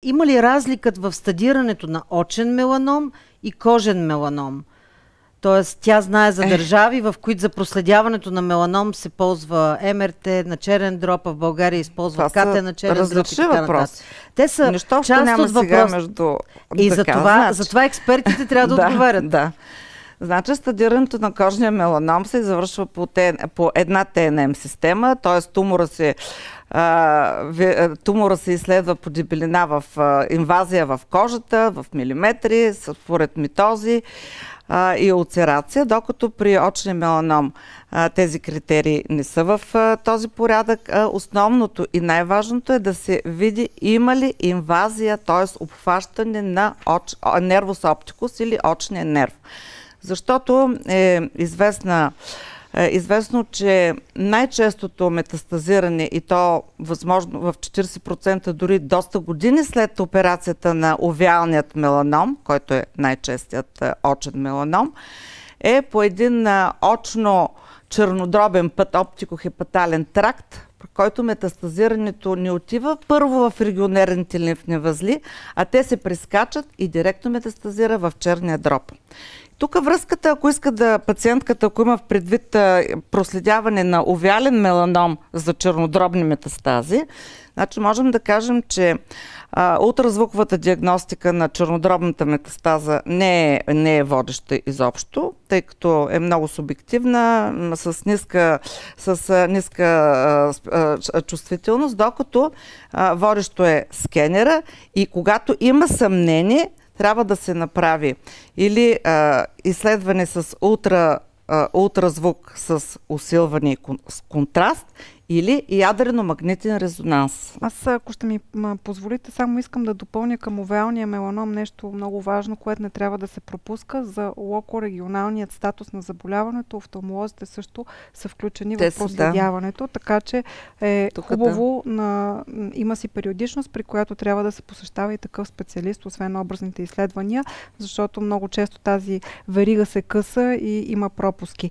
Има ли разликата в стадирането на очен меланом и кожен меланом? Тоест, тя знае за държави, в които за проследяването на меланом се ползва МРТ на черен дроб, а в България използва КТ на черен дроб и така нататък. Те са част от въпроса. И затова експертите трябва да отговарят. Да. Значи стадирането на кожния меланом се извършва по една ТНМ система, т.е. тумора се изследва по дебелина в инвазия в кожата, в милиметри, според митози и улцерация, докато при очния меланом тези критерии не са в този порядък. Основното и най-важното е да се види има ли инвазия, т.е. обхващане на нервус оптикус или очния нерв. Защото е известно, че най-честото метастазиране, и то възможно в 40% дори доста години след операцията на овеалният меланом, който е най-честият очен меланом, е по един очно-чернодробен път, оптико-хепатален тракт, при който метастазирането не отива първо в регионерните лимфни възли, а те се прескачат и директно метастазира в черния дроб. Тук връзката, ако иска пациентката, ако има в предвид проследяване на овеален меланом за чернодробни метастази, значи можем да кажем, че ултразвуковата диагностика на чернодробната метастаза не е водеща изобщо, тъй като е много субективна, с ниска чувствителност, докато водещо е скенера и когато има съмнение, трябва да се направи или изследване с ултразвук с усилване и с контраст, или ядрено-магнитен резонанс. Аз, ако ще ми позволите, само искам да допълня към овеалния меланом нещо много важно, което не трябва да се пропуска. За локорегионалният статус на заболяването, офталмолозите също са включени в проследяването, така че е хубаво, има си периодичност, при която трябва да се посещава и такъв специалист, освен образните изследвания, защото много често тази верига се къса и има пропуски.